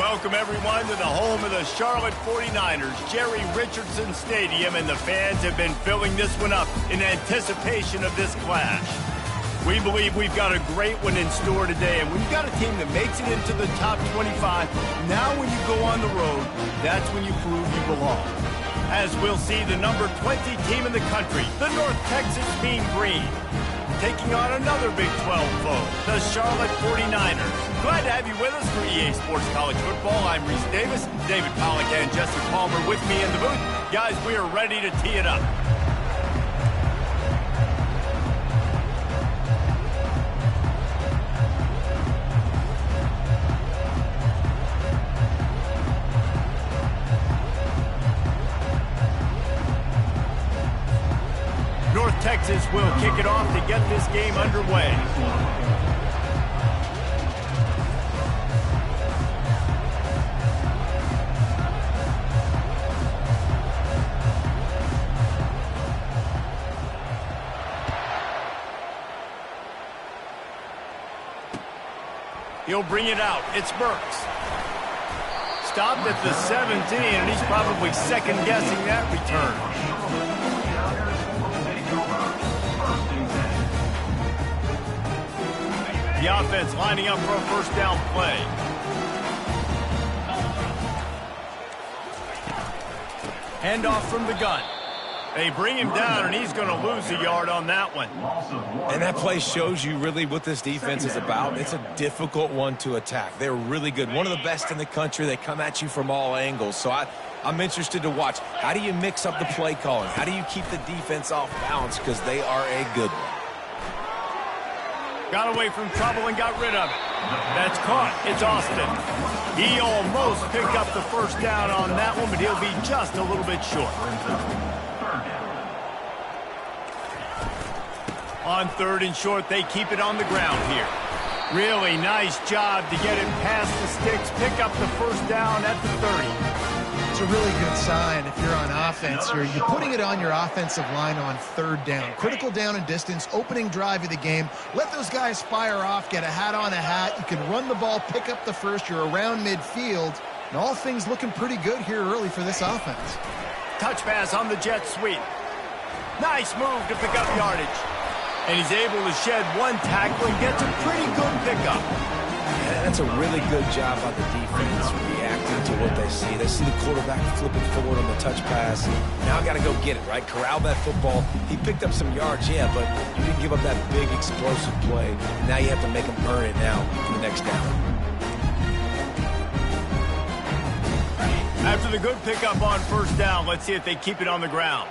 Welcome, everyone, to the home of the Charlotte 49ers, Jerry Richardson Stadium, and the fans have been filling this one up in anticipation of this clash. We believe we've got a great one in store today, and when you've got a team that makes it into the top 25, now when you go on the road, that's when you prove you belong. As we'll see, the number 20 team in the country, the North Texas Mean Green, taking on another Big 12 foe, the Charlotte 49ers. Glad to have you with us for EA Sports College Football. I'm Reese Davis, David Pollack and Jesse Palmer with me in the booth. Guys, we are ready to tee it up. North Texas will kick it off to get this game underway. He'll bring it out. It's Burks. Stopped at the 17, and he's probably second-guessing that return. The offense lining up for a first down play. Handoff from the gun. They bring him down, and he's going to lose a yard on that one. And that play shows you really what this defense is about. It's a difficult one to attack. They're really good. One of the best in the country. They come at you from all angles. So I'm interested to watch. How do you mix up the play calling? How do you keep the defense off balance? Because they are a good one. Got away from trouble and got rid of it. That's caught. It's Austin. He almost picked up the first down on that one, but he'll be just a little bit short. On third and short, they keep it on the ground here. Really nice job to get it past the sticks, pick up the first down at the 30. It's a really good sign if you're on offense here. You're putting it on your offensive line on third down. Critical down and distance, opening drive of the game. Let those guys fire off, get a hat on a hat. You can run the ball, pick up the first. You're around midfield. And all things looking pretty good here early for this offense. Touch pass on the jet sweep. Nice move to pick up yardage. And he's able to shed one tackle and gets a pretty good pickup. Yeah, that's a really good job by the defense, reacting to what they see. They see the quarterback flipping forward on the touch pass. Now got to go get it, right? Corral that football. He picked up some yards, yeah, but you didn't give up that big explosive play. Now you have to make him earn it now for the next down. After the good pickup on first down, let's see if they keep it on the ground.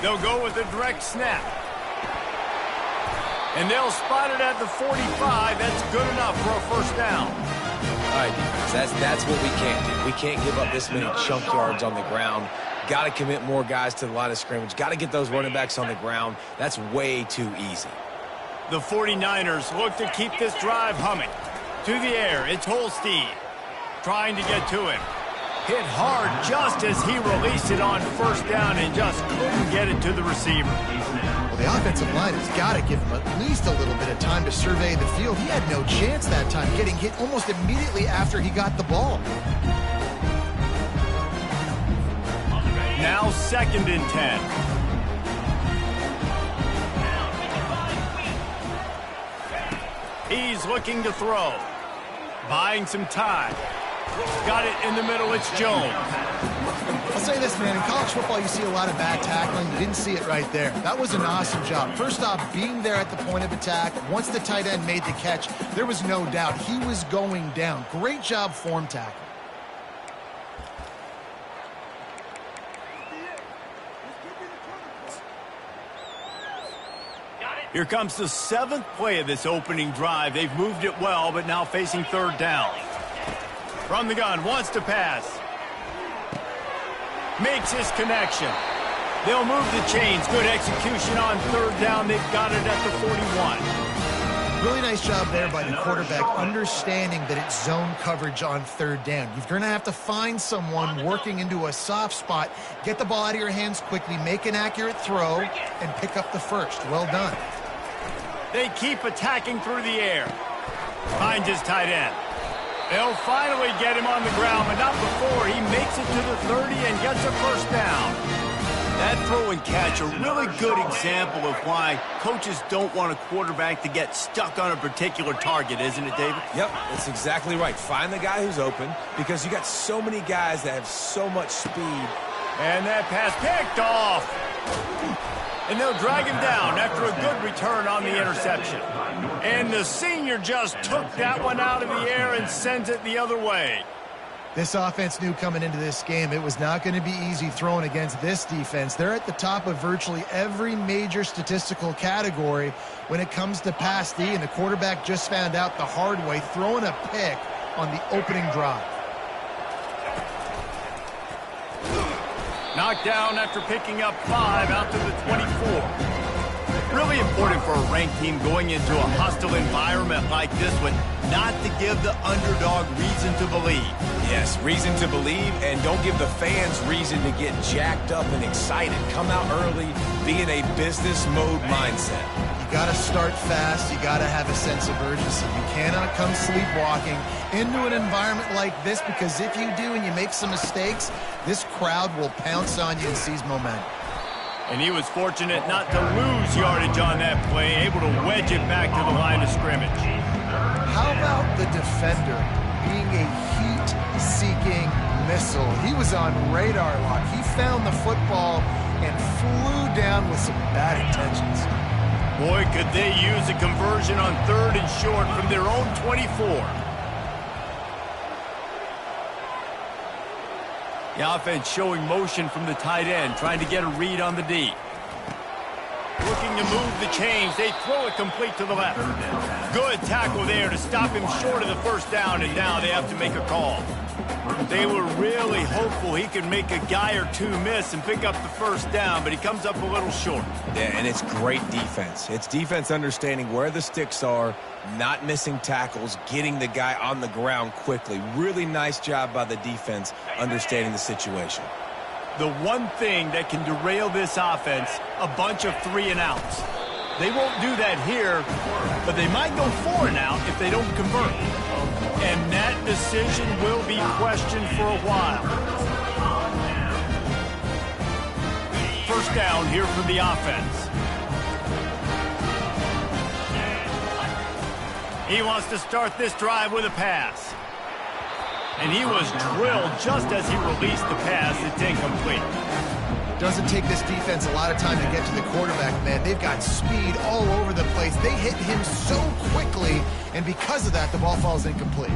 They'll go with a direct snap. And they'll spot it at the 45. That's good enough for a first down. All right, defense, that's what we can't do. We can't give up this many chunk yards on the ground. Got to commit more guys to the line of scrimmage. Got to get those running backs on the ground. That's way too easy. The 49ers look to keep this drive humming. To the air, it's Holstein. Trying to get to him. Hit hard just as he released it on first down and just couldn't get it to the receiver. Well, the offensive line has got to give him at least a little bit of time to survey the field. He had no chance that time, getting hit almost immediately after he got the ball. Now 2nd and 10. He's looking to throw. Buying some time. Got it in the middle. It's Jones. I'll say this, man. In college football, you see a lot of bad tackling. You didn't see it right there. That was an awesome job. First off, being there at the point of attack. Once the tight end made the catch, there was no doubt he was going down. Great job form tackle. Here comes the 7th play of this opening drive. They've moved it well, but now facing third down. From the gun, wants to pass. Makes his connection. They'll move the chains. Good execution on third down. They've got it at the 41. Really nice job there by the quarterback, understanding that it's zone coverage on third down. You're going to have to find someone working into a soft spot, get the ball out of your hands quickly, make an accurate throw, and pick up the first. Well done. They keep attacking through the air. Finds his tight end. They'll finally get him on the ground, but not before he makes it to the 30 and gets a first down. That throw and catch, a really good example of why coaches don't want a quarterback to get stuck on a particular target, isn't it, David? Yep, that's exactly right. Find the guy who's open because you got so many guys that have so much speed. And that pass picked off. And they'll drag him down after a good return on the interception. And the senior just took that one out of the air and sends it the other way. This offense knew coming into this game it was not going to be easy throwing against this defense. They're at the top of virtually every major statistical category when it comes to pass D, and the quarterback just found out the hard way, throwing a pick on the opening drive. Knocked down after picking up 5 out to the 24. Really important for a ranked team going into a hostile environment like this one not to give the underdog reason to believe. Yes, reason to believe, and don't give the fans reason to get jacked up and excited. Come out early, be in a business mode mindset. You got to start fast. You got to have a sense of urgency. You cannot come sleepwalking into an environment like this, because if you do and you make some mistakes, this crowd will pounce on you and seize momentum. And he was fortunate not to lose yardage on that play, able to wedge it back to the line of scrimmage. How about the defender being a heat-seeking missile? He was on radar lock. He found the football and flew down with some bad intentions. Boy, could they use a conversion on 3rd and short from their own 24. The offense showing motion from the tight end, trying to get a read on the D. Looking to move the chains. They throw it complete to the left. Good tackle there to stop him short of the first down, and now they have to make a call. They were really hopeful he could make a guy or two miss and pick up the first down, but he comes up a little short. Yeah, and it's great defense. It's defense understanding where the sticks are, not missing tackles, getting the guy on the ground quickly. Really nice job by the defense understanding the situation. The one thing that can derail this offense, a bunch of 3 and outs. They won't do that here, but they might go 4 and out if they don't convert. And that decision will be questioned for a while. First down here for the offense. He wants to start this drive with a pass. And he was drilled just as he released the pass. It's incomplete. Doesn't take this defense a lot of time to get to the quarterback, man. They've got speed all over the place. They hit him so quickly, and because of that, the ball falls incomplete.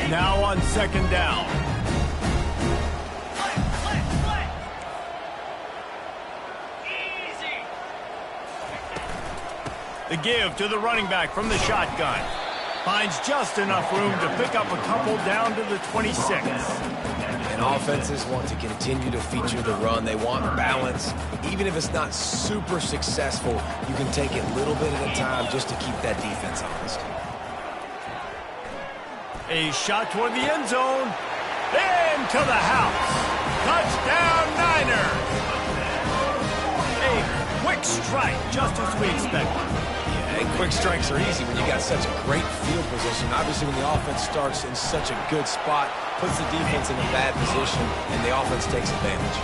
Now on 2nd down. The give to the running back from the shotgun. Finds just enough room to pick up a couple down to the 26. And offenses want to continue to feature the run. They want balance. Even if it's not super successful, you can take it little bit at a time just to keep that defense honest. A shot toward the end zone. Into the house. Touchdown, Niners. A quick strike, just as we expected. And quick strikes are easy when you got such a great field position. Obviously, when the offense starts in such a good spot, puts the defense in a bad position, and the offense takes advantage.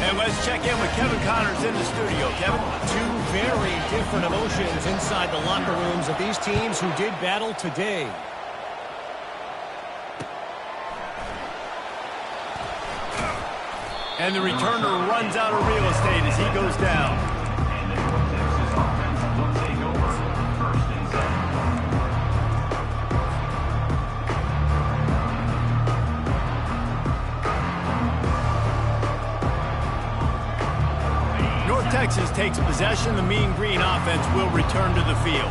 And let's check in with Kevin Connors in the studio. Kevin? 2 very different emotions inside the locker rooms of these teams who did battle today. And the returner runs out of real estate as he goes down. Texas takes possession. The Mean Green offense will return to the field.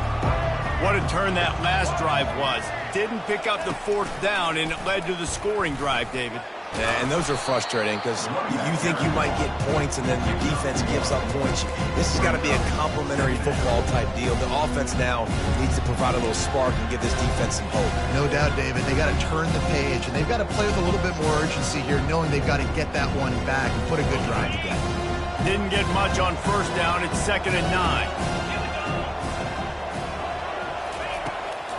What a turn that last drive was. Didn't pick up the 4th down, and it led to the scoring drive, David. And those are frustrating because you think you might get points and then your defense gives up points. This has got to be a complementary football type deal. The offense now needs to provide a little spark and give this defense some hope. No doubt, David. They got to turn the page, and they've got to play with a little bit more urgency here, knowing they've got to get that one back and put a good drive together. Didn't get much on first down. It's 2nd and 9.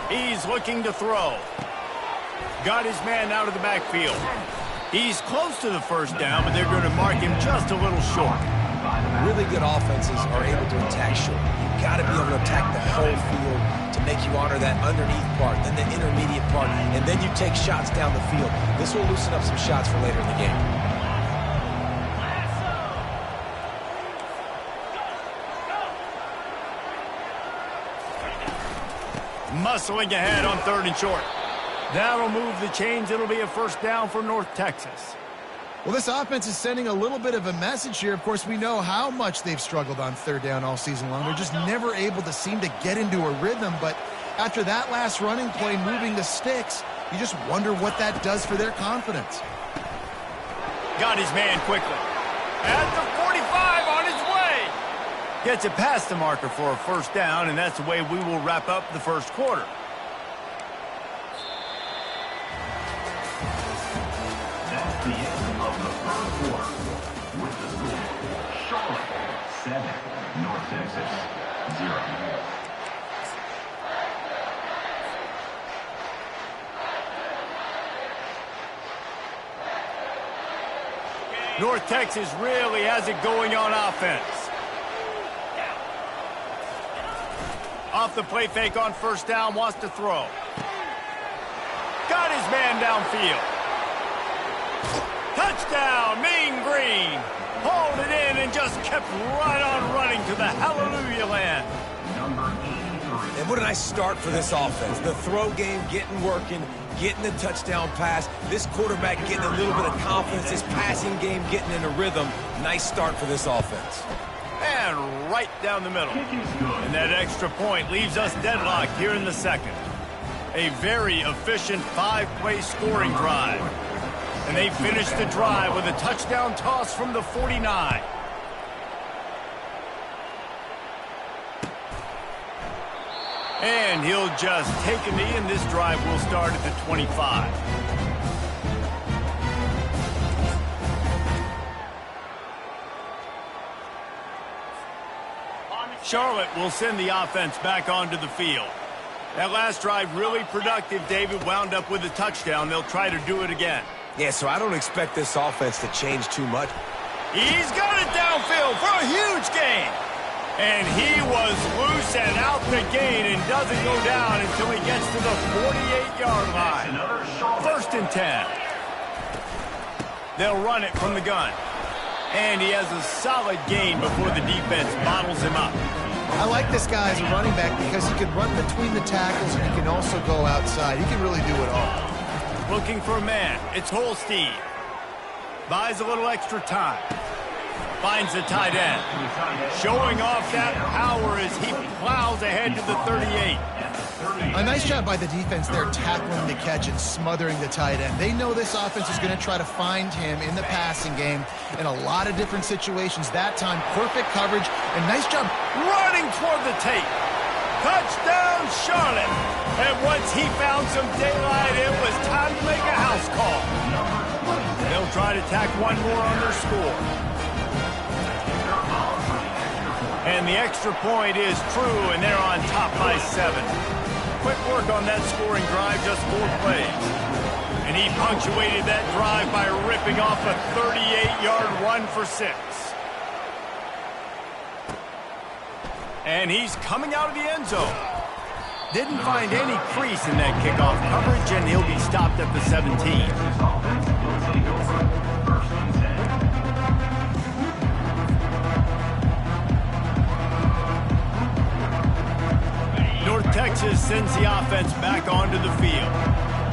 He's looking to throw. Got his man out of the backfield. He's close to the first down, but they're going to mark him just a little short. Really good offenses are able to attack short. You've got to be able to attack the whole field to make you honor that underneath part, then the intermediate part, and then you take shots down the field. This will loosen up some shots for later in the game. Muscling ahead on 3rd and short. That'll move the chains. It'll be a first down for North Texas. Well, this offense is sending a little bit of a message here. Of course, we know how much they've struggled on 3rd down all season long. They're just never able to seem to get into a rhythm. But after that last running play, moving the sticks, you just wonder what that does for their confidence. Got his man quickly. At the 45 on his way. Gets it past the marker for a first down, and that's the way we will wrap up the first quarter. That's the end of the first quarter. With the score, Charlotte 7, North Texas 0. North Texas really has it going on offense. Off the play fake on first down, wants to throw. Got his man downfield. Touchdown, Mean Green. Hauled it in and just kept right on running to the hallelujah land. And what a nice start for this offense. The throw game getting working, getting the touchdown pass. This quarterback getting a little bit of confidence. This passing game getting in a rhythm. Nice start for this offense. And right down the middle. And that extra point leaves us deadlocked here in the second. A very efficient 5-play scoring drive. And they finish the drive with a touchdown toss from the 49. And he'll just take a knee, and this drive will start at the 25. Charlotte will send the offense back onto the field. That last drive really productive. David wound up with a touchdown. They'll try to do it again. Yeah, so I don't expect this offense to change too much. He's got it downfield for a huge gain. And he was loose and out the gate and doesn't go down until he gets to the 48-yard line. 1st and 10. They'll run it from the gun. And he has a solid gain before the defense bottles him up. I like this guy as a running back because he can run between the tackles and he can also go outside. He can really do it all. Looking for a man. It's Holstein. Buys a little extra time. Finds the tight end. Showing off that power as he plows ahead to the 38. A nice job by the defense there, tackling the catch and smothering the tight end. They know this offense is going to try to find him in the passing game in a lot of different situations. That time, perfect coverage and nice job running toward the tape. Touchdown, Charlotte. And once he found some daylight, it was time to make a house call. They'll try to tack one more on their score. And the extra point is true, and they're on top by 7. Quick work on that scoring drive, just 4 plays. And he punctuated that drive by ripping off a 38-yard run for 6. And he's coming out of the end zone. Didn't find any crease in that kickoff coverage, and he'll be stopped at the 17. North Texas sends the offense back onto the field.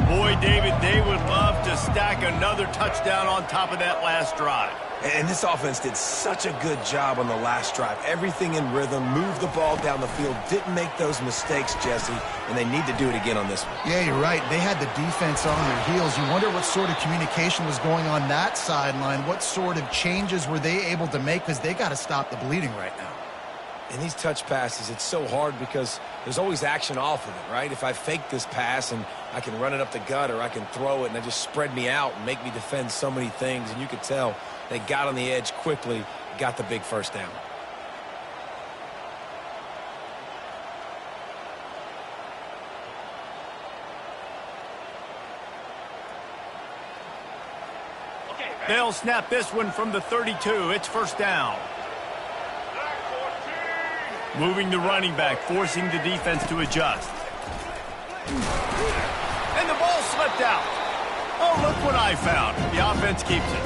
Boy, David, they would love to stack another touchdown on top of that last drive. And this offense did such a good job on the last drive. Everything in rhythm, moved the ball down the field, didn't make those mistakes, Jesse, and they need to do it again on this one. Yeah, you're right. They had the defense on their heels. You wonder what sort of communication was going on that sideline. What sort of changes were they able to make, because they got to stop the bleeding right now. In these touch passes, it's so hard because there's always action off of it, right? If I fake this pass and I can run it up the gut, or I can throw it and they just spread me out and make me defend so many things, and you could tell they got on the edge quickly, got the big first down. They'll snap this one from the 32. It's first down. Moving the running back, forcing the defense to adjust. And the ball slipped out. Oh, look what I found. The offense keeps it.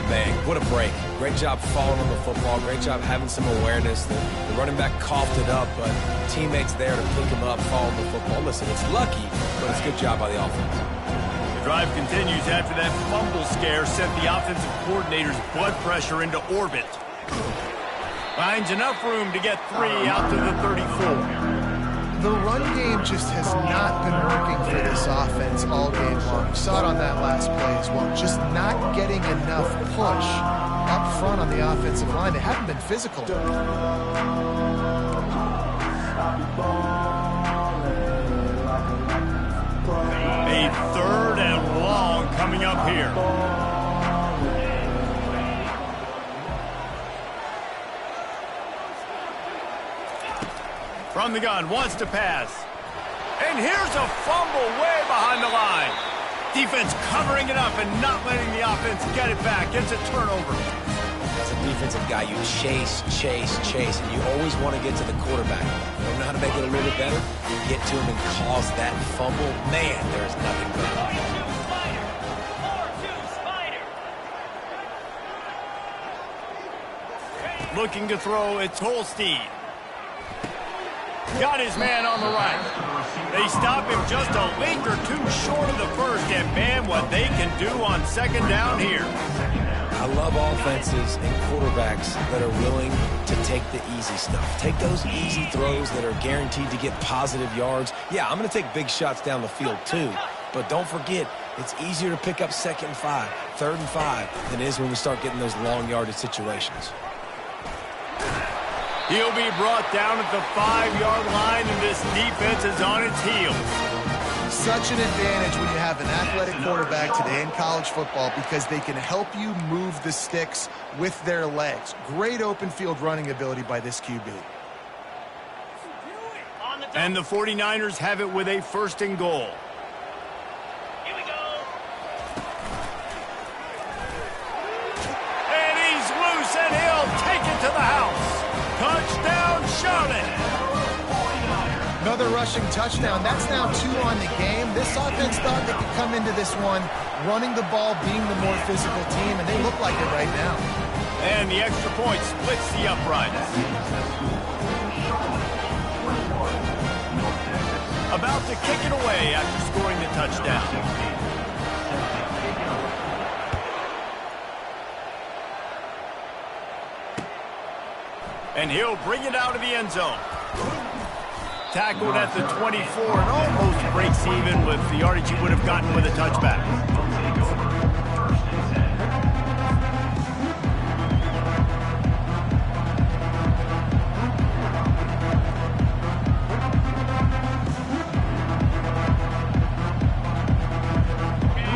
Man, what a break. Great job following on the football. Great job having some awareness. The running back coughed it up, but teammates there to pick him up, follow the football. Listen, it's lucky, but it's a good job by the offense. The drive continues after that fumble scare sent the offensive coordinator's blood pressure into orbit. Finds enough room to get 3 out to the 34. The run game just has not been working for this offense all game long. You saw it on that last play as well. Just not getting enough push up front on the offensive line. They haven't been physical. A 3rd and long coming up here. From the gun, wants to pass. And here's a fumble way behind the line. Defense covering it up and not letting the offense get it back. It's a turnover. As a defensive guy, you chase, and you always want to get to the quarterback. You don't know how to make it a little bit better? Get to him and cause that fumble. Man, there's nothing better. Looking to throw, it's Holstein. Got his man on the right. They stop him just a link or two short of the first, and man, what they can do on 2nd down here. I love offenses and quarterbacks that are willing to take the easy stuff. Take those easy throws that are guaranteed to get positive yards. Yeah, I'm going to take big shots down the field too, but don't forget, it's easier to pick up 2nd and 5, 3rd and 5 than it is when we start getting those long yardage situations. He'll be brought down at the 5-yard line, and this defense is on its heels. Such an advantage when you have an athletic quarterback today in college football, because they can help you move the sticks with their legs. Great open field running ability by this QB. And the 49ers have it with a 1st and goal. Here we go. And he's loose, and he'll take it to the house. Touchdown, Charlotte! Another rushing touchdown. That's now 2 on the game. This offense thought they could come into this one running the ball, being the more physical team, and they look like it right now. And the extra point splits the uprights. About to kick it away after scoring the touchdown. And he'll bring it out of the end zone. Tackled at the 24 and almost breaks even with the yardage he would have gotten with a touchback.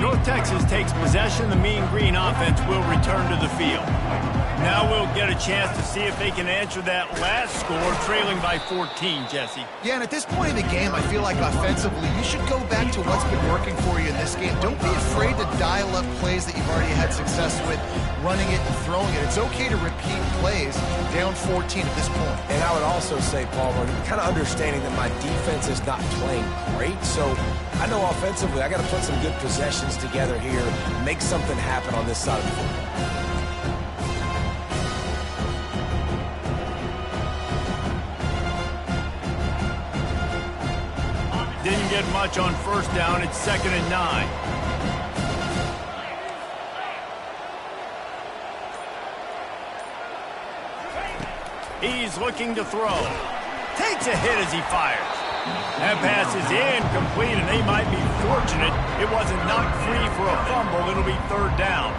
North Texas takes possession. The Mean Green offense will return to the field. Now we'll get a chance to see if they can answer that last score, trailing by 14, Jesse. Yeah, and at this point in the game, I feel like offensively, you should go back to what's been working for you in this game. Don't be afraid to dial up plays that you've already had success with, running it and throwing it. It's okay to repeat plays down 14 at this point. And I would also say, Paul, kind of understanding that my defense is not playing great, so I know offensively I got to put some good possessions together here, make something happen on this side of the football. Didn't get much on 1st down. It's 2nd and 9. He's looking to throw. Takes a hit as he fires. That pass is incomplete, and they might be fortunate it wasn't knocked free for a fumble. It'll be third down.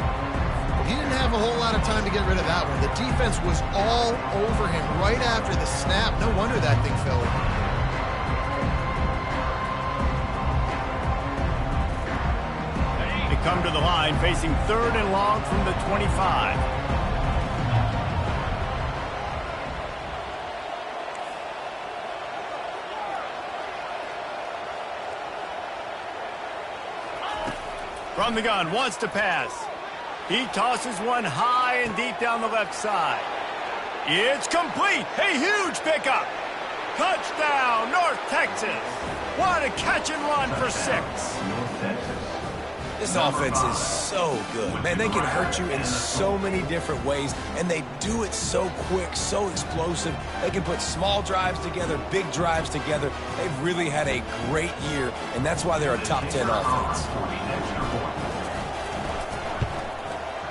He didn't have a whole lot of time to get rid of that one. The defense was all over him right after the snap. No wonder that thing fell in. They come to the line facing third and long from the 25. From the gun, wants to pass. He tosses one high and deep down the left side. It's complete. A huge pickup. Touchdown, North Texas. What a catch and run for 6. This offense is so good. Man, they can hurt you in so many different ways, and they do it so quick, so explosive. They can put small drives together, big drives together. They've really had a great year, and that's why they're a top 10 offense.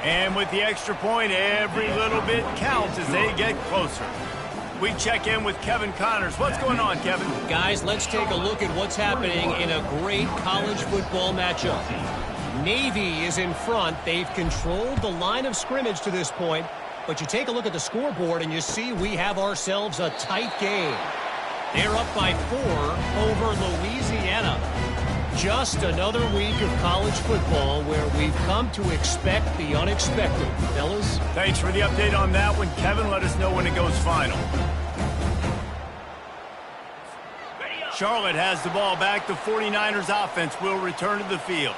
And with the extra point, every little bit counts as they get closer. We check in with Kevin Connors. What's going on, Kevin? Guys, let's take a look at what's happening in a great college football matchup. Navy is in front. They've controlled the line of scrimmage to this point. But you take a look at the scoreboard and you see we have ourselves a tight game. They're up by 4 over Louisiana. Just another week of college football where we've come to expect the unexpected. Fellas? Thanks for the update on that one, Kevin. Let us know when it goes final. Charlotte has the ball back. The 49ers offense will return to the field.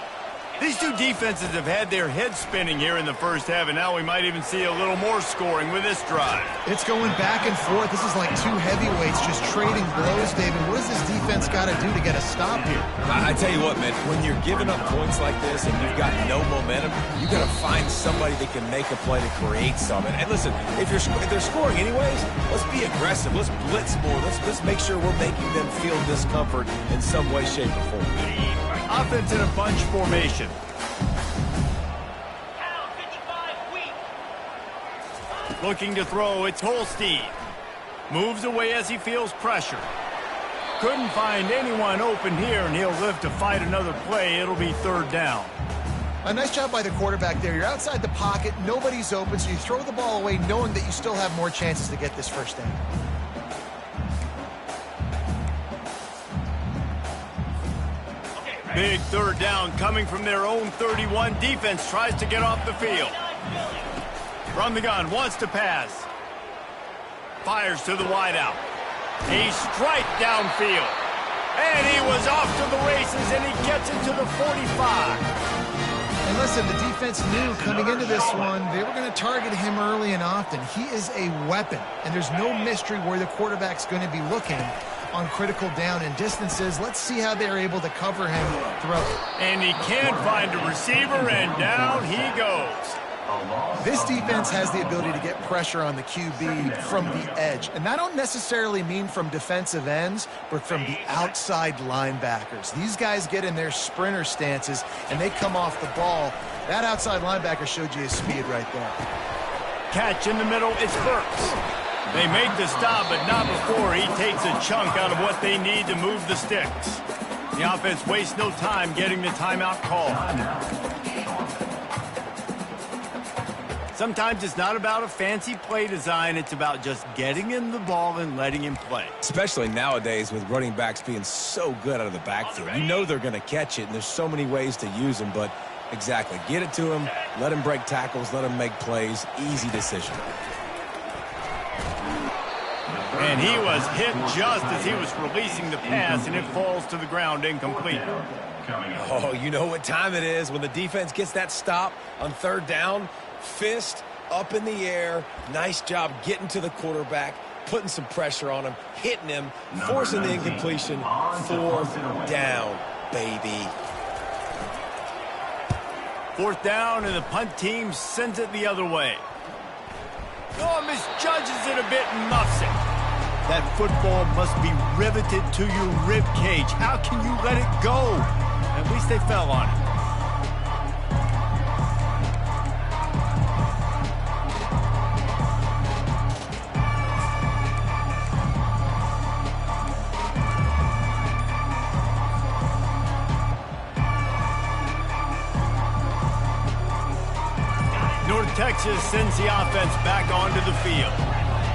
These two defenses have had their heads spinning here in the first half, and now we might even see a little more scoring with this drive. It's going back and forth. This is like two heavyweights just trading blows, David. What does this defense got to do to get a stop here? I tell you what, man, when you're giving up points like this and you've got no momentum, you got to find somebody that can make a play to create something. And listen, if they're scoring anyways, let's be aggressive. Let's blitz more. Let's make sure we're making them feel discomfort in some way, shape, or form. Offense in a bunch formation. Looking to throw, it's Holstein. Moves away as he feels pressure. Couldn't find anyone open here, and he'll live to fight another play. It'll be third down. A nice job by the quarterback there. You're outside the pocket, nobody's open, so you throw the ball away knowing that you still have more chances to get this first down. Big third down coming from their own 31. Defense tries to get off the field. From the gun, wants to pass. Fires to the wideout. A strike downfield. And he was off to the races, and he gets it to the 45. And listen, the defense knew coming into this one, they were going to target him early and often. He is a weapon, and there's no mystery where the quarterback's going to be looking on critical down and distances. Let's see how they're able to cover him throughout. And he can't find a receiver, and down he goes. This defense has the ability to get pressure on the QB from the edge. And I don't necessarily mean from defensive ends, but from the outside linebackers. These guys get in their sprinter stances, and they come off the ball. That outside linebacker showed you his speed right there. Catch in the middle, it's Burks. They make the stop, but not before he takes a chunk out of what they need to move the sticks. The offense wastes no time getting the timeout call. Sometimes it's not about a fancy play design. It's about just getting him the ball and letting him play. Especially nowadays with running backs being so good out of the backfield. You know they're going to catch it, and there's so many ways to use them. But exactly, get it to him, let him break tackles, let him make plays. Easy decision. And he was hit just as he was releasing the pass, and it falls to the ground incomplete. Oh, you know what time it is when the defense gets that stop on third down. Fist up in the air. Nice job getting to the quarterback, putting some pressure on him, hitting him, forcing the incompletion. Fourth down, baby. Fourth down, and the punt team sends it the other way. Oh, misjudges it a bit and muffs it. That football must be riveted to your rib cage. How can you let it go? At least they fell on it. Texas sends the offense back onto the field.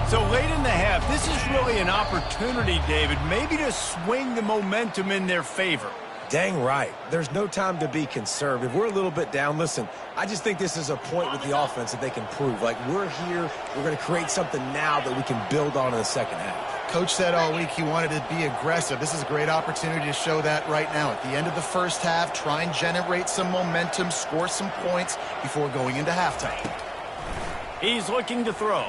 So late in the half, this is really an opportunity, David, maybe to swing the momentum in their favor. Dang right. There's no time to be conservative. We're a little bit down. Listen, I just think this is a point with the offense that they can prove. Like, we're here, we're going to create something now that we can build on in the second half. Coach said all week he wanted to be aggressive. This is a great opportunity to show that right now. At the end of the first half, try and generate some momentum, score some points before going into halftime. He's looking to throw.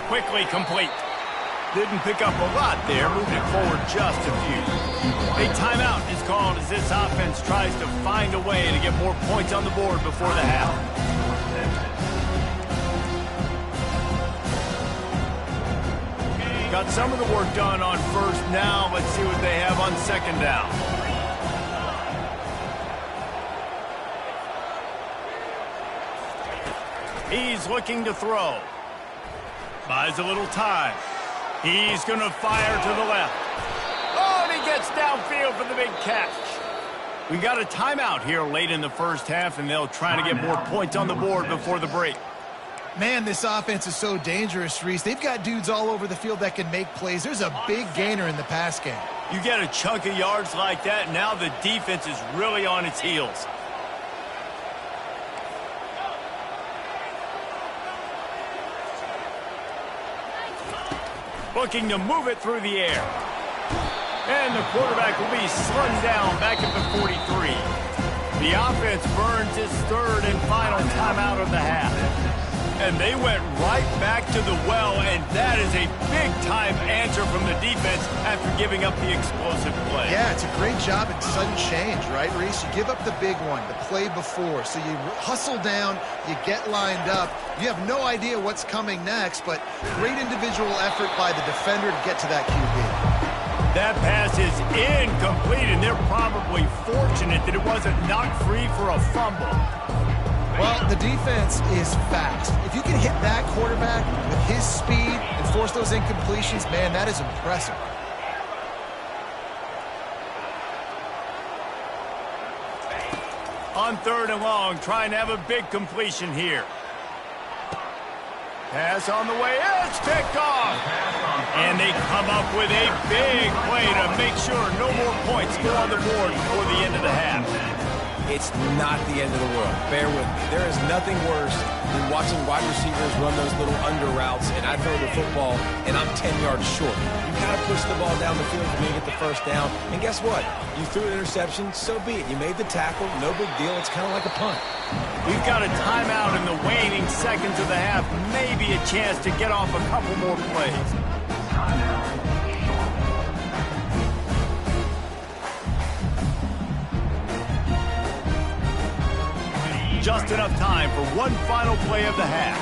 Quickly complete. Didn't pick up a lot there, moved it forward just a few. A timeout is called as this offense tries to find a way to get more points on the board before the half. Got some of the work done on first. Now let's see what they have on second down. He's looking to throw. Buys a little time. He's going to fire to the left. Oh, and he gets downfield for the big catch. We got a timeout here late in the first half, and they'll try to get more points on the board before the break. Man, this offense is so dangerous, Reese. They've got dudes all over the field that can make plays. There's a big gainer in the pass game. You get a chunk of yards like that, now the defense is really on its heels. Looking to move it through the air. And the quarterback will be slung down back at the 43. The offense burns its third and final timeout of the half. And they went right back to the well, and that is a big-time answer from the defense after giving up the explosive play. Yeah, it's a great job in sudden change, right, Reese? You give up the big one, the play before, so you hustle down, you get lined up. You have no idea what's coming next, but great individual effort by the defender to get to that QB. That pass is incomplete, and they're probably fortunate that it wasn't knocked free for a fumble. Well, the defense is fast. If you can hit that quarterback with his speed and force those incompletions, man, that is impressive. On third and long, trying to have a big completion here. Pass on the way, it's picked off. And they come up with a big play to make sure no more points go on the board before the end of the half. It's not the end of the world. Bear with me. There is nothing worse than watching wide receivers run those little under routes, and I throw the football, and I'm 10 yards short. You got to push the ball down the field for me to get the first down. And guess what? You threw an interception, so be it. You made the tackle, no big deal. It's kind of like a punt. We've got a timeout in the waning seconds of the half. Maybe a chance to get off a couple more plays. Just enough time for one final play of the half.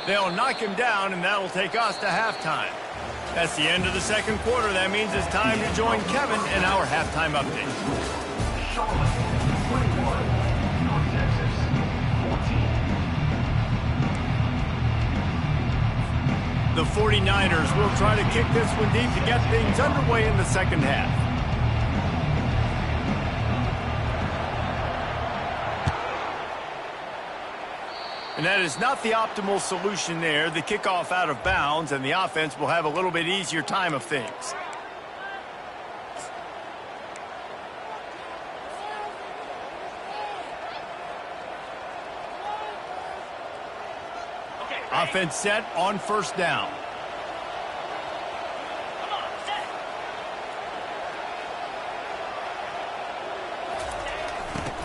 They'll knock him down, and that'll take us to halftime. That's the end of the second quarter. That means it's time to join Kevin in our halftime update. Charlotte, 21. North Texas, 14. The 49ers will try to kick this one deep to get things underway in the second half. And that is not the optimal solution there. The kickoff out of bounds, and the offense will have a little bit easier time of things. Offense set on first down.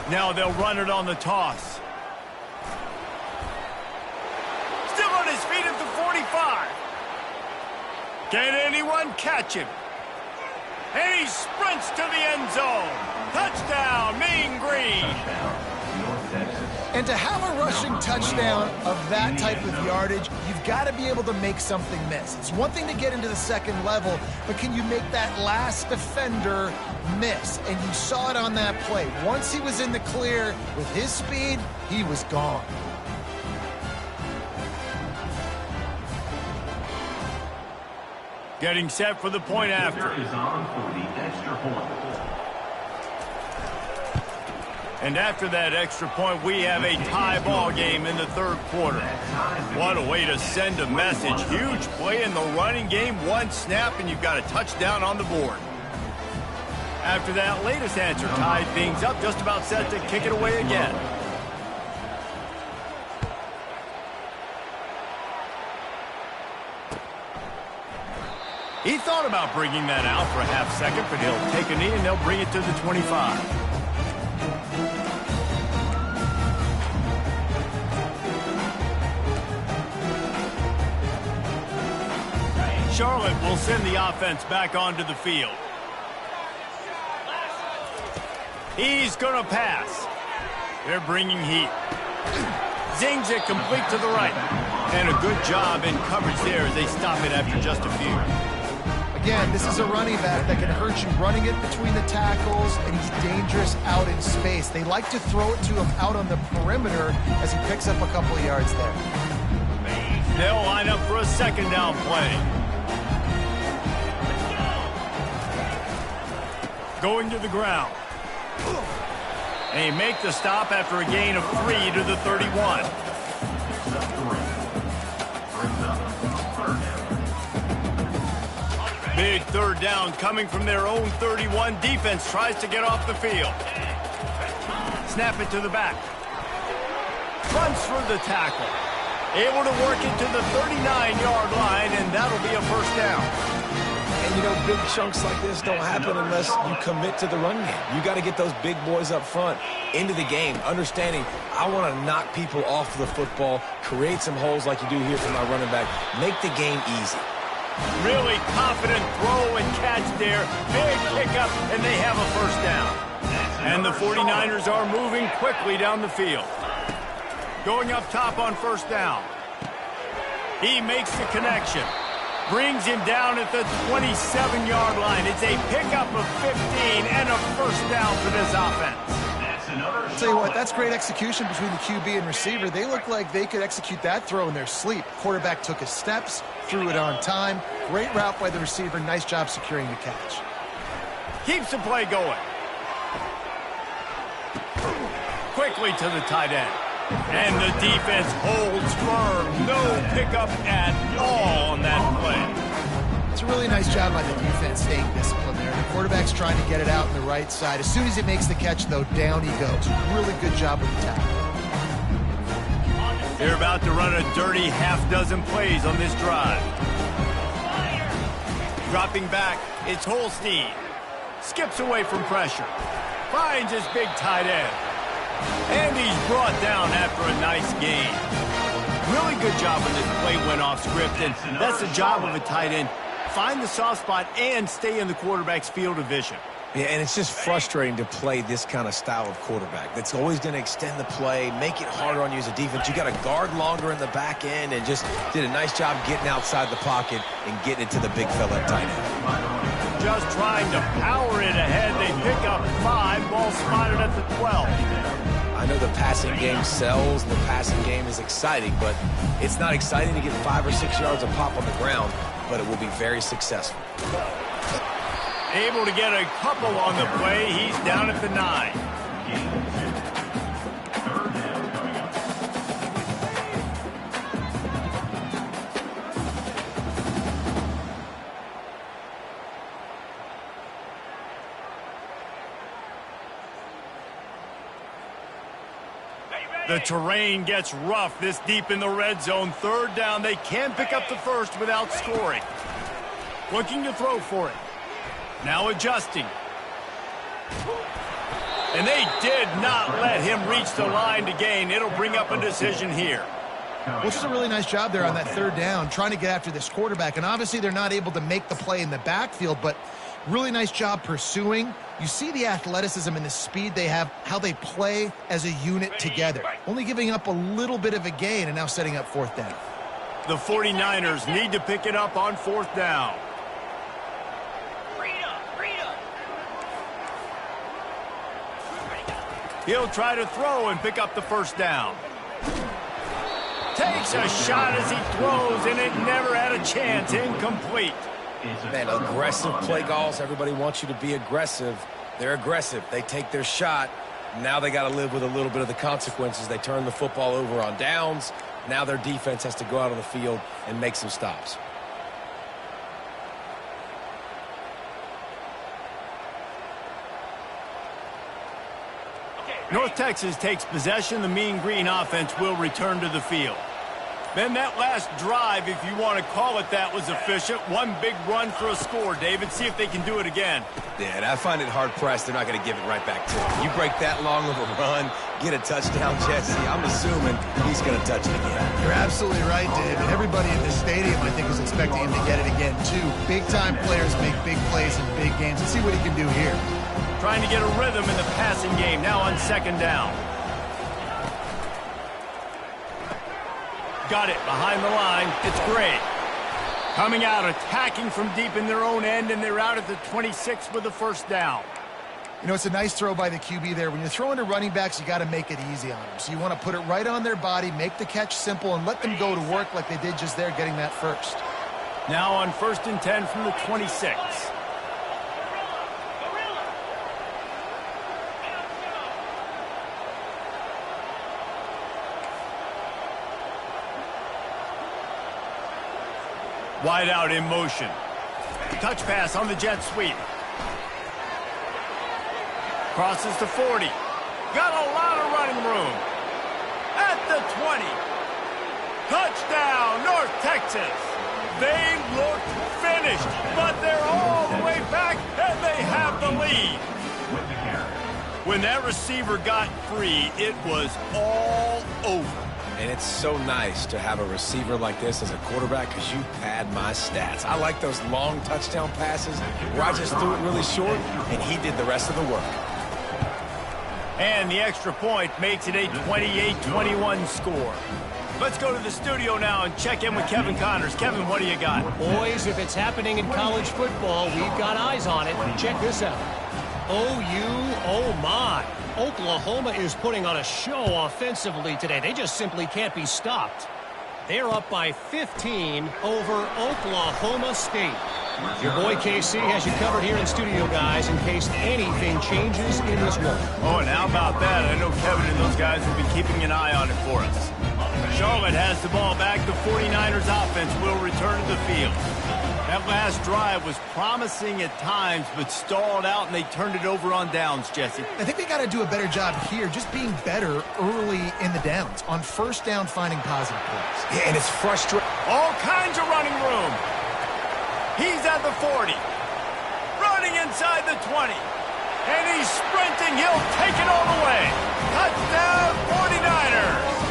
Now they'll run it on the toss. Still on his feet at the 45. Can anyone catch him? And he sprints to the end zone. Touchdown, Mean Green. And to have a rushing touchdown of that type of yardage, you've got to be able to make something miss. It's one thing to get into the second level, but can you make that last defender miss? And you saw it on that play. Once he was in the clear with his speed, he was gone. Getting set for the point after. Is on for the extra point. And after that extra point, we have a tie ball game in the third quarter. What a way to send a message. Huge play in the running game. One snap, and you've got a touchdown on the board. After that latest answer tied things up, just about set to kick it away again. He thought about bringing that out for a half second, but he'll take a knee and they'll bring it to the 25. Charlotte will send the offense back onto the field. He's going to pass. They're bringing heat. Zings it complete to the right. And a good job in coverage there as they stop it after just a few. Again, this is a running back that can hurt you running it between the tackles, and he's dangerous out in space. They like to throw it to him out on the perimeter as he picks up a couple of yards there. They'll line up for a second down play. Going to the ground. And he makes the stop after a gain of 3 to the 31. Big third down coming from their own 31. Defense tries to get off the field. Snap it to the back. Runs through the tackle. Able to work it to the 39-yard line, and that'll be a first down. And, you know, big chunks like this don't happen unless you commit to the run game. You got to get those big boys up front into the game, understanding I want to knock people off the football, create some holes like you do here for my running back, make the game easy. Really confident throw and catch there. Big pickup, and they have a first down. And the 49ers are moving quickly down the field. Going up top on first down. He makes the connection. Brings him down at the 27-yard line. It's a pickup of 15 and a first down for this offense. I'll tell you what, that's great execution between the QB and receiver. They look like they could execute that throw in their sleep. Quarterback took his steps, threw it on time. Great route by the receiver. Nice job securing the catch. Keeps the play going. Quickly to the tight end. And the defense holds firm. No pickup at all on that play. It's a really nice job by the defense staying disciplined there. The quarterback's trying to get it out on the right side. As soon as he makes the catch, though, down he goes. Really good job with the tackle. They're about to run a dirty half-dozen plays on this drive. Dropping back, it's Holstein. Skips away from pressure. Finds his big tight end. And he's brought down after a nice gain. Really good job when this play went off script, and that's the job of a tight end. Find the soft spot and stay in the quarterback's field of vision. Yeah, and it's just frustrating to play this kind of style of quarterback. That's always going to extend the play, make it harder on you as a defense. You got to guard longer in the back end, and just did a nice job getting outside the pocket and getting it to the big fella at tight end. Just trying to power it ahead. They pick up 5. Ball spotted at the 12. I know the passing game sells, and the passing game is exciting, but it's not exciting to get 5 or 6 yards of pop on the ground, but it will be very successful. Able to get a couple on the play. He's down at the 9. The terrain gets rough this deep in the red zone. Third down. They can pick up the first without scoring. Looking to throw for it. Now adjusting. And they did not let him reach the line to gain. It'll bring up a decision here. Which is a really nice job there on that third down, trying to get after this quarterback. And obviously they're not able to make the play in the backfield, but really nice job pursuing. You see the athleticism and the speed they have, how they play as a unit together. Only giving up a little bit of a gain and now setting up fourth down. The 49ers need to pick it up on fourth down. He'll try to throw and pick up the first down. Takes a shot as he throws, and it never had a chance. Incomplete. Man, aggressive play calls. Everybody wants you to be aggressive. They're aggressive. They take their shot. Now they got to live with a little bit of the consequences. They turn the football over on downs. Now their defense has to go out on the field and make some stops. North Texas takes possession. The Mean Green offense will return to the field. Then that last drive, if you want to call it that, was efficient. One big run for a score, David. See if they can do it again. Yeah, and I find it hard-pressed. They're not going to give it right back to him. You break that long of a run, get a touchdown, Jesse, I'm assuming he's going to touch it again. You're absolutely right, David. Everybody in the stadium, I think, is expecting him to get it again, too. Big-time players make big plays in big games. Let's see what he can do here. Trying to get a rhythm in the passing game, now on second down. Got it behind the line. It's great. Coming out, attacking from deep in their own end, and they're out at the 26 with the first down. You know, it's a nice throw by the QB there. When you're throwing to running backs, you got to make it easy on them. So you want to put it right on their body, make the catch simple, and let them go to work like they did just there, getting that first. Now on 1st and 10 from the 26. Wide out in motion. Touch pass on the jet sweep. Crosses to 40. Got a lot of running room. At the 20. Touchdown, North Texas. They look finished, but they're all the way back, and they have the lead. When that receiver got free, it was all over. And it's so nice to have a receiver like this as a quarterback because you pad my stats. I like those long touchdown passes where I just threw it really short, and he did the rest of the work. And the extra point makes it a 28-21 score. Let's go to the studio now and check in with Kevin Connors. Kevin, what do you got? Boys, if it's happening in college football, we've got eyes on it. Check this out. Oh my. Oklahoma is putting on a show offensively today. They just simply can't be stopped. They're up by 15 over Oklahoma State. Your boy KC has you covered here in studio, guys, in case anything changes in this one. Oh, and how about that? I know Kevin and those guys will be keeping an eye on it for us. Charlotte has the ball back. The 49ers offense will return to the field. That last drive was promising at times, but stalled out, and they turned it over on downs, Jesse. I think they got to do a better job here, just being better early in the downs. On first down, finding positive plays. Yeah, and it's frustrating. All kinds of running room. He's at the 40. Running inside the 20. And he's sprinting. He'll take it all the way. Touchdown, 49ers.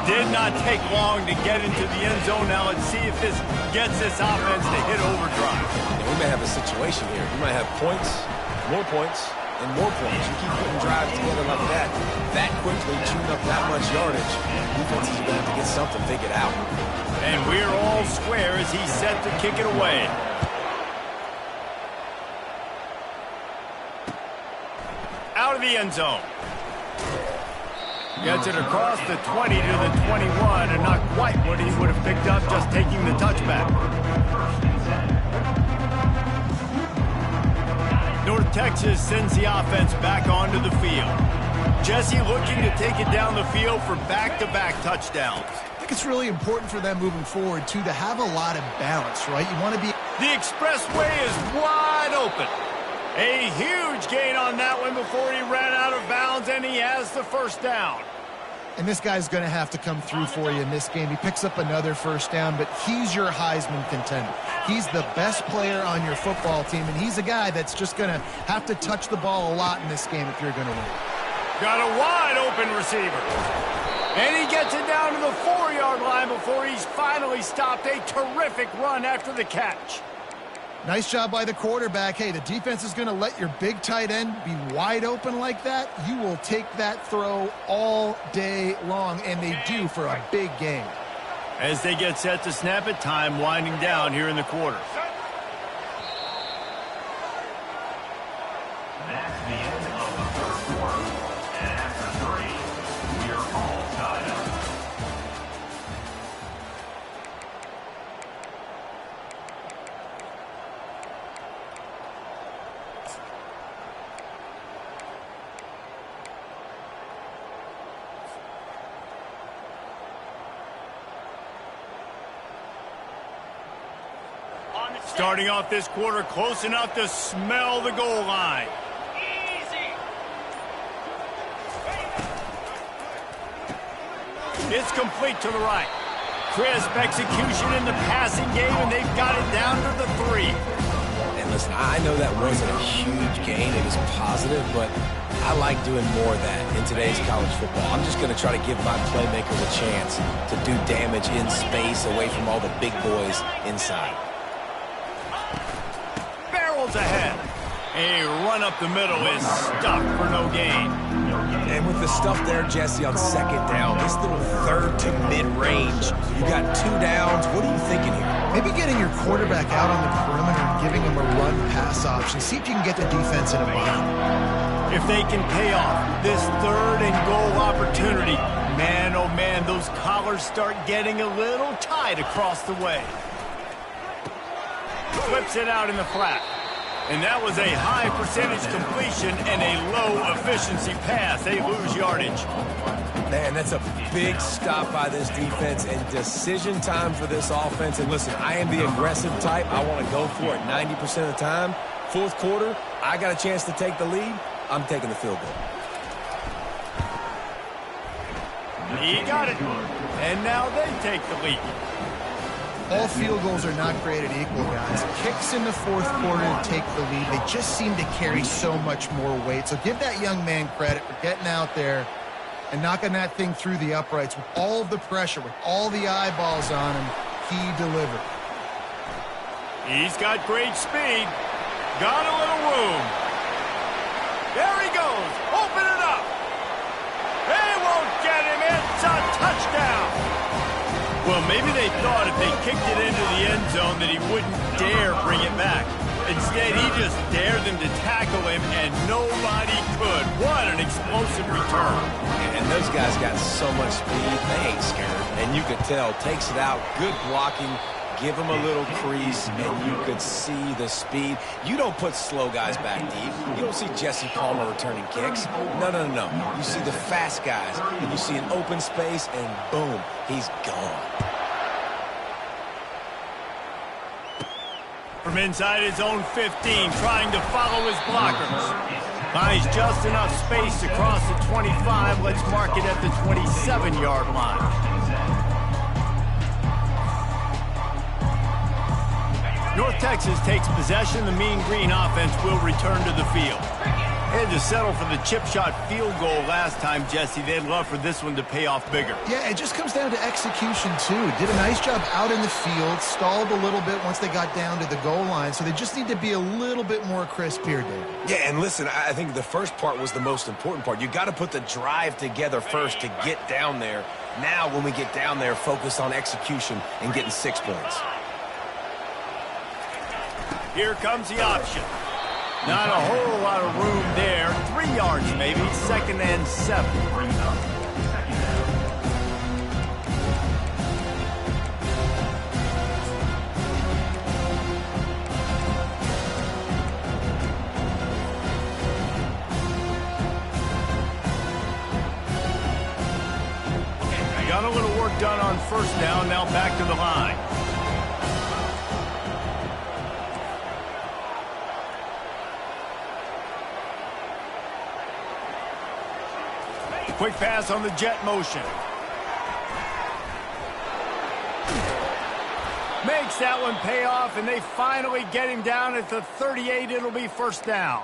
Did not take long to get into the end zone. Now let's see if this gets this offense to hit overdrive. Yeah, we may have a situation here. We might have points, and more points. You keep putting drives together like that, that quickly, chewing up that much yardage, defense is going to have to get something figured out. And we're all square as he's set to kick it away. Out of the end zone. Gets it across the 20 to the 21, and not quite what he would have picked up just taking the touchback. North Texas sends the offense back onto the field. Jesse looking to take it down the field for back-to-back touchdowns. I think it's really important for them moving forward, too, to have a lot of balance, right? You want to be... The expressway is wide open. A huge gain on that one before he ran out of bounds, and he has the first down. And this guy's going to have to come through for you in this game. He picks up another first down, but he's your Heisman contender. He's the best player on your football team, and he's a guy that's just going to have to touch the ball a lot in this game if you're going to win. Got a wide open receiver. And he gets it down to the 4-yard line before he's finally stopped. A terrific run after the catch. Nice job by the quarterback. Hey, the defense is going to let your big tight end be wide open like that. You will take that throw all day long, and they do for a big game. As they get set to snap it, time winding down here in the quarter. That's the end of the first quarter. And after 3, we're all tied up. Starting off this quarter close enough to smell the goal line. It's complete to the right. Crisp execution in the passing game, and they've got it down to the 3. And listen, I know that wasn't a huge gain. It was positive, but I like doing more of that in today's college football. I'm just going to try to give my playmakers a chance to do damage in space away from all the big boys inside. Barrels ahead. A run up the middle is stuffed for no gain. And with the stuff there, Jesse, on second down, this little third to mid-range, you got 2 downs. What are you thinking here? Maybe getting your quarterback out on the perimeter and giving him a run-pass option. See if you can get the defense in a bind. If they can pay off this 3rd and goal opportunity, man, oh man, those collars start getting a little tight across the way. Flips it out in the flat. And that was a high percentage completion and a low efficiency pass. They lose yardage. Man, that's a big stop by this defense and decision time for this offense. And listen, I am the aggressive type. I want to go for it 90% of the time. 4th quarter, I got a chance to take the lead. I'm taking the field goal. He got it. And now they take the lead. All field goals are not created equal, guys. Kicks in the 4th quarter to take the lead. They just seem to carry so much more weight. So give that young man credit for getting out there and knocking that thing through the uprights with all of the pressure, with all the eyeballs on him. He delivered. He's got great speed. Got a little room. There he goes. Open it up. They won't get him. It's a touchdown. Well, maybe they thought if they kicked it into the end zone that he wouldn't dare bring it back. Instead, he just dared them to tackle him, and nobody could. What an explosive return. And those guys got so much speed, they ain't scared. And you could tell, takes it out, good blocking, give him a little crease, and you could see the speed. You don't put slow guys back deep. You don't see Jesse Palmer returning kicks. No. You see the fast guys, and you see an open space, and boom, he's gone. From inside his own 15, trying to follow his blockers. Finds just enough space to cross the 25. Let's mark it at the 27-yard line. North Texas takes possession. The Mean Green offense will return to the field. They had to settle for the chip shot field goal last time, Jesse. They'd love for this one to pay off bigger. Yeah, it just comes down to execution, too. Did a nice job out in the field, stalled a little bit once they got down to the goal line, so they just need to be a little bit more crisp here, David. Yeah, and listen, I think the first part was the most important part. You got to put the drive together first to get down there. Now, when we get down there, focus on execution and getting 6 points. Here comes the option. Not a whole lot of room there. 3 yards maybe. 2nd and 7. Got a little work done on 1st down. Now back to the line. Quick pass on the jet motion. Makes that one pay off, and they finally get him down at the 38. It'll be 1st down.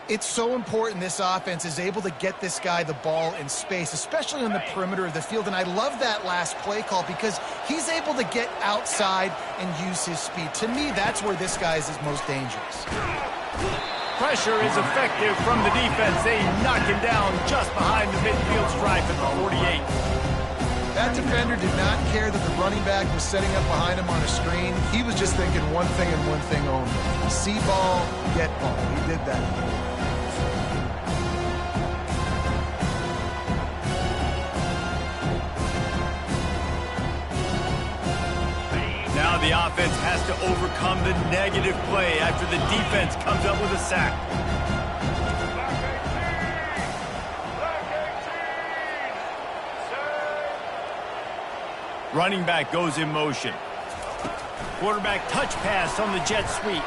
It's so important this offense is able to get this guy the ball in space, especially on the perimeter of the field. And I love that last play call because he's able to get outside and use his speed. To me, that's where this guy is his most dangerous. Pressure is effective from the defense. They knock him down just behind the midfield stripe at the 48. That defender did not care that the running back was setting up behind him on a screen. He was just thinking one thing and one thing only. See ball, get ball. He did that. Now the offense has to overcome the negative play after the defense comes up with a sack. Running back goes in motion. Quarterback touch pass on the jet sweep.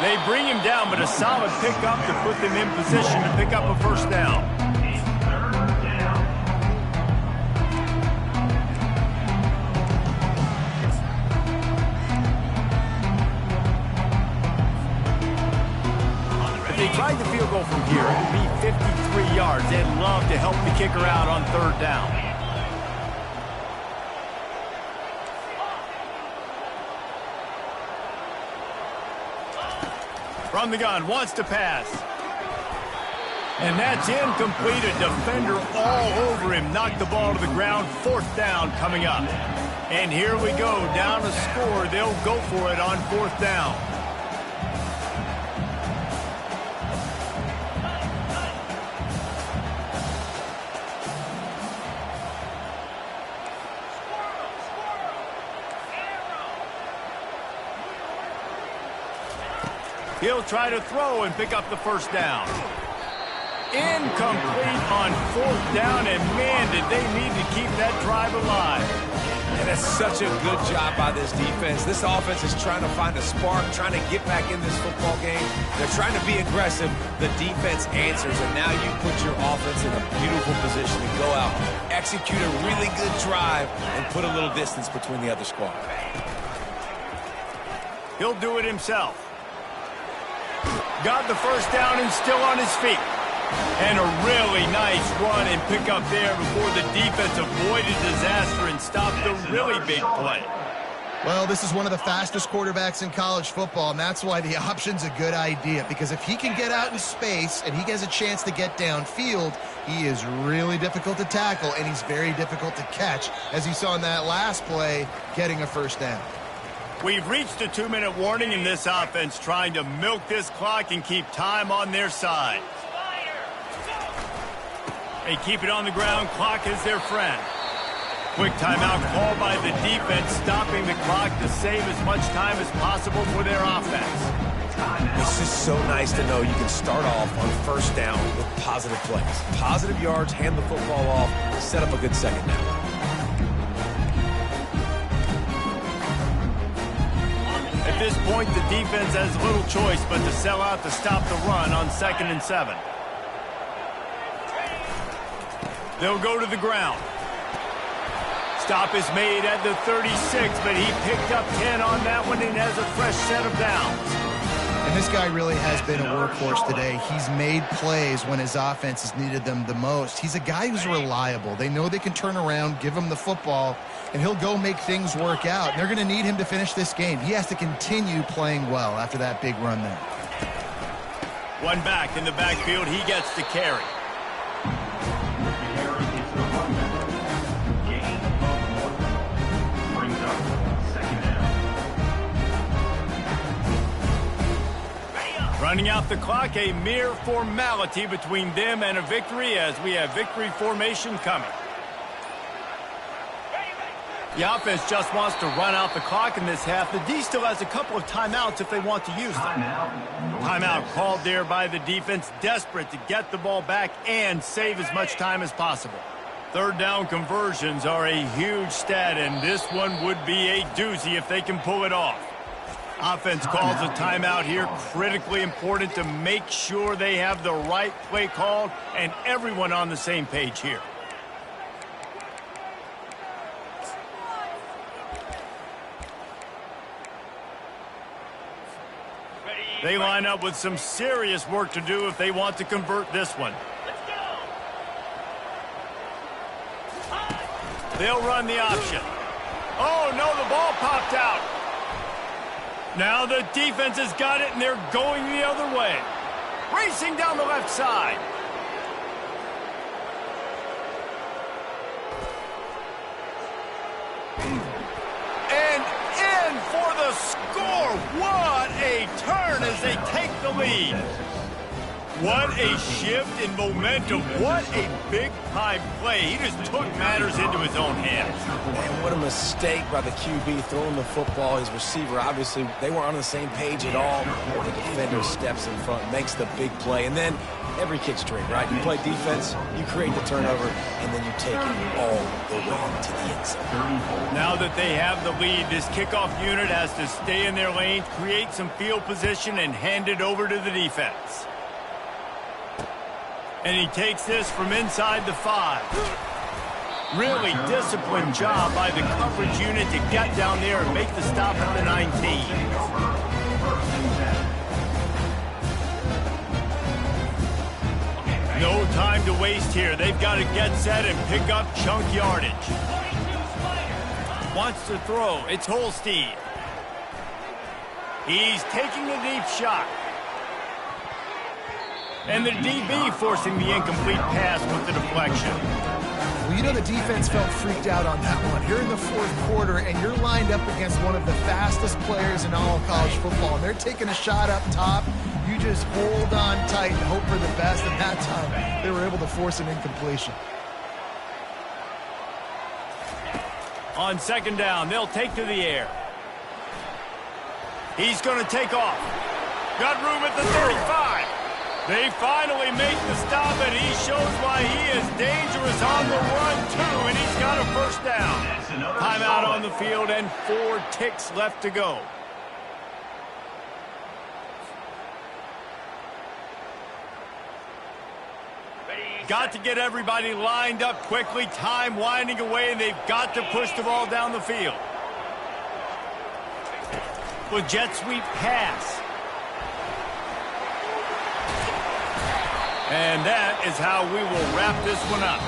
They bring him down, but a solid pickup to put them in position to pick up a first down. If they tried the field goal from here, it would be 53 yards. They'd love to help the kicker out on third down. From the gun, wants to pass. And that's incomplete. A defender all over him. Knocked the ball to the ground. Fourth down coming up. And here we go. Down a score. They'll go for it on fourth down. He'll try to throw and pick up the first down. Incomplete on fourth down, and man, did they need to keep that drive alive. And that's such a good job by this defense. This offense is trying to find a spark, trying to get back in this football game. They're trying to be aggressive. The defense answers, and now you put your offense in a beautiful position to go out, execute a really good drive, and put a little distance between the other squad. He'll do it himself. Got the first down and still on his feet. And a really nice run and pick up there before the defense avoided disaster and stopped a really big play. Well, this is one of the fastest quarterbacks in college football, and that's why the option's a good idea, because if he can get out in space and he has a chance to get downfield, he is really difficult to tackle, and he's very difficult to catch, as you saw in that last play, getting a first down. We've reached a 2-minute warning in this offense, trying to milk this clock and keep time on their side. They keep it on the ground. Clock is their friend. Quick timeout called by the defense, stopping the clock to save as much time as possible for their offense. It's just so nice to know you can start off on first down with positive plays. Positive yards, hand the football off, set up a good second down. At this point, the defense has little choice but to sell out to stop the run on 2nd and 7. They'll go to the ground. Stop is made at the 36, but he picked up 10 on that one and has a fresh set of downs. And this guy really has been a workhorse today. He's made plays when his offense has needed them the most. He's a guy who's reliable. They know they can turn around, give him the football, and he'll go make things work out. And they're going to need him to finish this game. He has to continue playing well after that big run there. One back in the backfield. He gets to carry. Running out the clock, a mere formality between them and a victory as we have victory formation coming. The offense just wants to run out the clock in this half. The D still has a couple of timeouts if they want to use them. Timeout called there by the defense, desperate to get the ball back and save as much time as possible. Third down conversions are a huge stat, and this one would be a doozy if they can pull it off. Offense calls a timeout here, critically important to make sure they have the right play called and everyone on the same page here. They line up with some serious work to do if they want to convert this one. They'll run the option. Oh, no, the ball popped out. Now the defense has got it, and they're going the other way. Racing down the left side. And in for the score. What a turn as they take the lead. What a shift in momentum. What a big-time play. He just took matters into his own hands. And what a mistake by the QB throwing the football. His receiver, obviously, they weren't on the same page at all. The defender steps in front, makes the big play, and then every kid's dream, right? You play defense, you create the turnover, and then you take it all the way to the end zone. Now that they have the lead, this kickoff unit has to stay in their lane, create some field position, and hand it over to the defense. And he takes this from inside the 5. Really disciplined job by the coverage unit to get down there and make the stop at the 19. No time to waste here. They've got to get set and pick up chunk yardage. Wants to throw. It's Holstein. He's taking a deep shot. And the DB forcing the incomplete pass with the deflection. Well, you know the defense felt freaked out on that one. You're in the fourth quarter, and you're lined up against one of the fastest players in all of college football, and they're taking a shot up top. You just hold on tight and hope for the best, and that time they were able to force an incompletion. On second down, they'll take to the air. He's going to take off. Got room at the 35. They finally make the stop, and he shows why he is dangerous on the run, too, and he's got a first down. Timeout on the field and 4 ticks left to go. Got to get everybody lined up quickly. Time winding away, and they've got to push the ball down the field. With jet sweep pass. And that is how we will wrap this one up.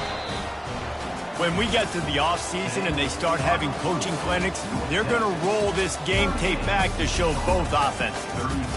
When we get to the offseason and they start having coaching clinics, they're going to roll this game tape back to show both offenses.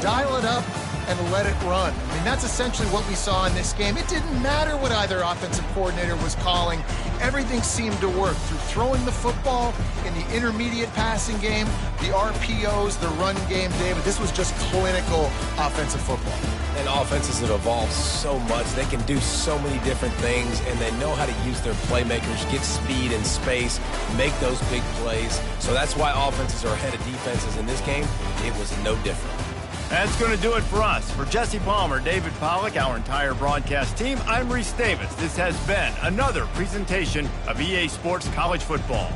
Dial it up and let it run. I mean, that's essentially what we saw in this game. It didn't matter what either offensive coordinator was calling. Everything seemed to work through throwing the football in the intermediate passing game, the RPOs, the run game, David. This was just clinical offensive football. And offenses have evolved so much. They can do so many different things, and they know how to use their playmakers, get speed and space, make those big plays. So that's why offenses are ahead of defenses in this game. It was no different. That's going to do it for us. For Jesse Palmer, David Pollack, our entire broadcast team, I'm Reese Davis. This has been another presentation of EA Sports College Football.